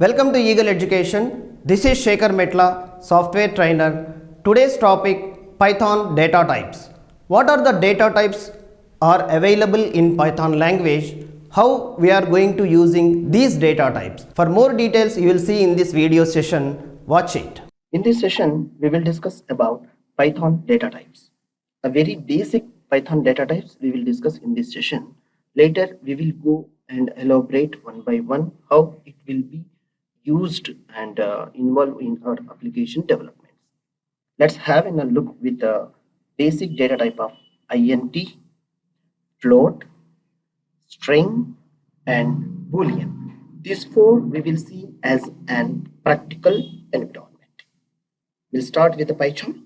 Welcome to Eagle Education. This is Sekhar Metla, software trainer. Today's topic, Python data types. What are the data types are available in Python language? How we are going to using these data types. For more details, you will see in this video session. Watch it. In this session, we will discuss about Python data types. A very basic Python data types we will discuss in this session. Later, we will go and elaborate one by one how it will be used and involved in our application developments. Let's have a look with the basic data type of int, float, string, and boolean. These four we will see as an practical environment. We'll start with the PyCharm.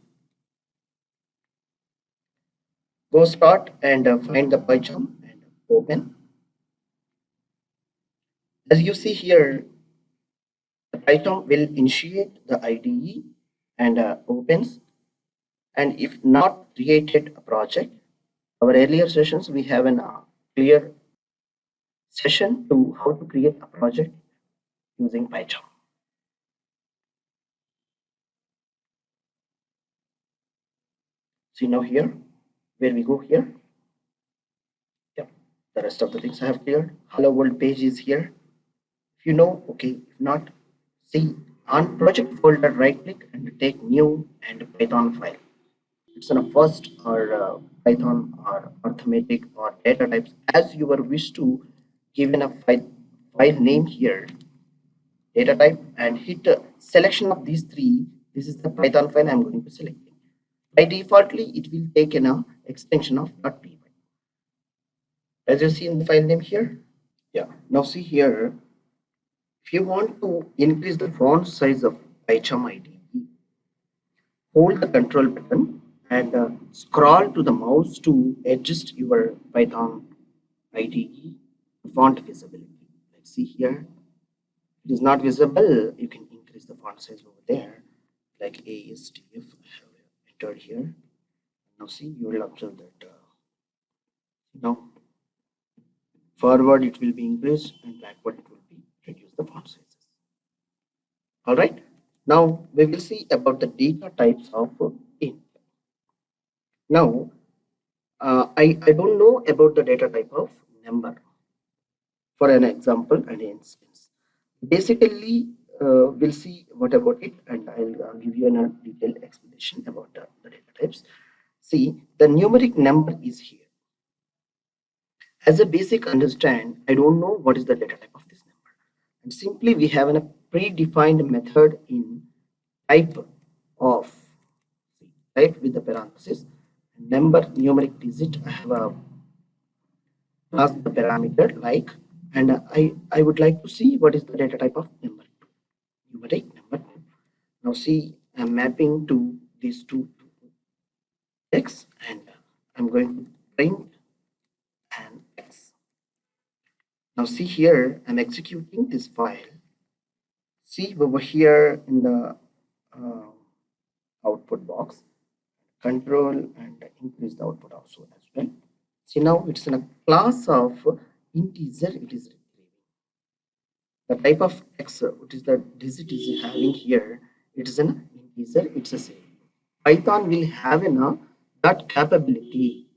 Go start and find the PyCharm and open. As you see here, the PyCharm will initiate the IDE and opens. And if not created a project, our earlier sessions we have a clear session to how to create a project using PyCharm. See now here, where we go here. Yeah, the rest of the things I have cleared. Hello world page is here. If you know, okay. If not, see on project folder, right click and take new and Python file. It's in a first or Python or arithmetic or data types as you were wish to given a file name here, data type, and hit selection of these three. This is the Python file I'm going to select. By defaultly, it will take an extension of .py. As you see in the file name here. Yeah. Now see here, if you want to increase the font size of PyCharm IDE, hold the control button and scroll to the mouse to adjust your Python IDE font visibility. Let's see here. If it is not visible, you can increase the font size over there, like ASTF. I have entered here. Now see, you will observe that now forward it will be increased and backward it will be reduce the font sizes. All right. Now we will see about the data types of int. Now I don't know about the data type of number. For an example and instance, basically we'll see what about it, and I'll give you a detailed explanation about the data types. See, the numeric number is here. As a basic understand, I don't know what is the data type of this number, and simply we have a predefined method in type of type with the parenthesis number numeric digit. I have a class the parameter like, and I would like to see what is the data type of number 2, numeric number 2. Now see, I'm mapping to these two x, and I'm going to print an x. Now see here, I'm executing this file. See over here in the output box, control and increase the output also as well. See now it's in a class of integer. It is retrieving the type of x, which is the digit is having here. It is an integer. It's a same. Python will have that capability.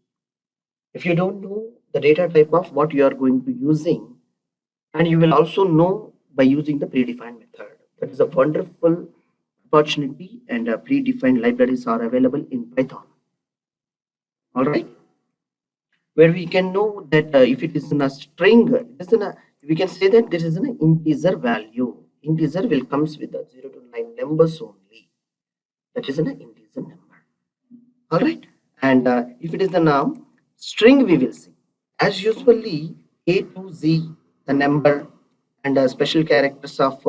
If you don't know the data type of what you are going to using, and you will also know by using the predefined method. That is a wonderful opportunity, and predefined libraries are available in Python. All right, where we can know that if it is in a string, we can say that this is an integer value. Integer will comes with the 0 to 9 numbers only. That is an integer number. All right, and if it is the string, we will see as usually A to Z the number and special characters of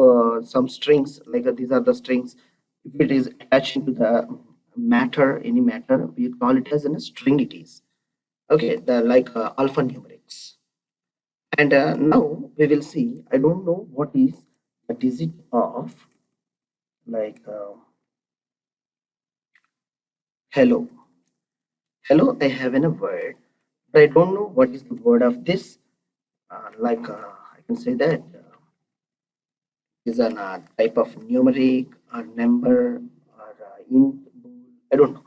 some strings, like these are the strings. If it is attaching to the matter, any matter, we call it as a string. It is okay, the like alphanumerics. And now we will see, I don't know what is the digit of like hello. Hello, I have in a word, but I don't know what is the word of this. I can say that is a type of numeric or number or int, bool, I don't know.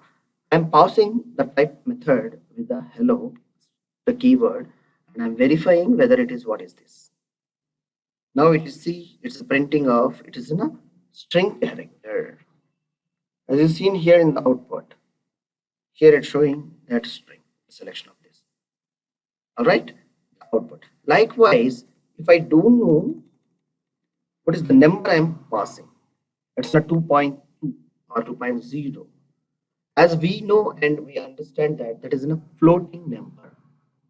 I'm passing the type method with the hello, the keyword, and I'm verifying whether it is what is this. Now it is see it's printing of it is in a string character. As you seen here in the output, here it's showing that string selection of this. All right, output. Likewise, if I don't know what is the number I'm passing, it's a 2.2 or 2.0. As we know and we understand that that is in a floating number.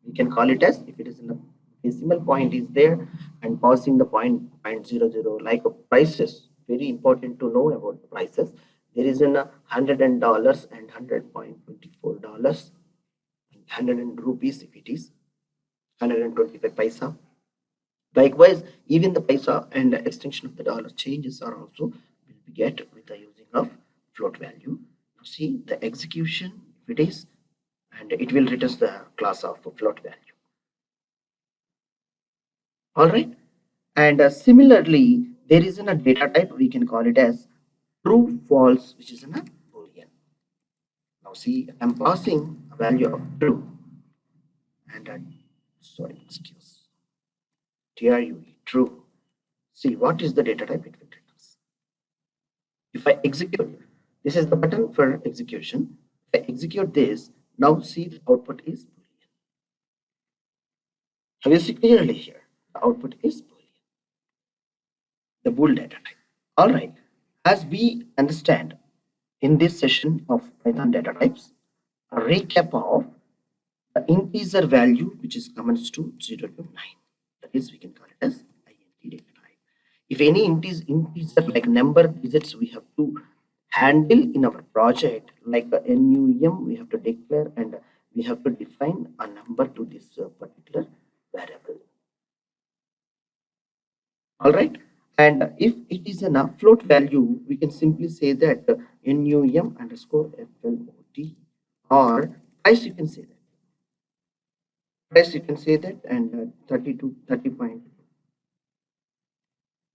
We can call it as if it is in a decimal point is there and passing the point 0.00 like a prices. Very important to know about the prices. There is in a $100 and $100.24 and 100 rupees if it is 125 paisa. Likewise, even the paisa and the extension of the dollar changes are also will be get with the using of float value. Now see the execution if it is, and it will return the class of float value. All right, and similarly, there is in a data type we can call it as true false, which is in a boolean. Now see, I'm passing a value of true, and true. See what is the data type it will return. If I execute, this is the button for execution. If I execute this, now see the output is boolean. Have you seen clearly here? The output is boolean. The bool data type. All right. As we understand in this session of Python data types, a recap of the integer value which is comes to 0 to 9. That is, we can call it as int data type. If any integer like number digits we have to handle in our project, like the num, we have to declare and we have to define a number to this particular variable. All right. And if it is a float value, we can simply say that num underscore float, or price you can say that. Price you can say that, and 30.2.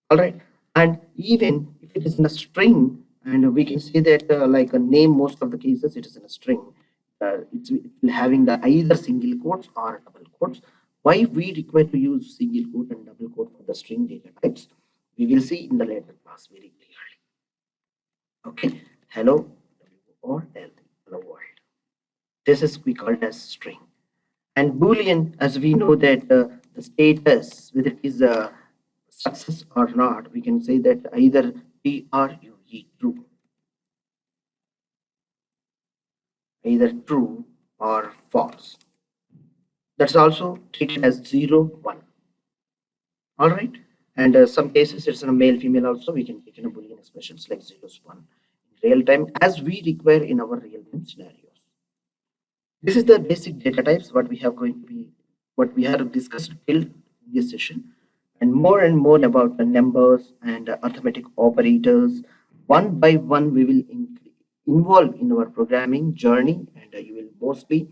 All right. And even if it is in a string, and we can say that like a name, most of the cases it is in a string. It's having the either single quotes or double quotes. Why we require to use single quote and double quote for the string data types? We will see in the later class very clearly. Okay, hello or hello world. This is we called as string. And boolean, as we know that the status, whether it is a success or not, we can say that either true, either true or false. That's also treated as 0, 1. All right. And some cases it's in a male, female also. We can take in a boolean expressions like 0s, 1 in real time as we require in our real time scenarios. This is the basic data types what we have discussed till this session, and more about the numbers and arithmetic operators. One by one we will involve in our programming journey, and you will mostly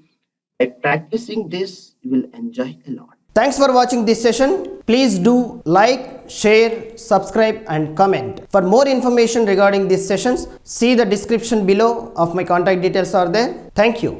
by practicing this you will enjoy a lot. Thanks for watching this session. Please do like, share, subscribe and comment. For more information regarding these sessions, see the description below of my contact details are there. Thank you.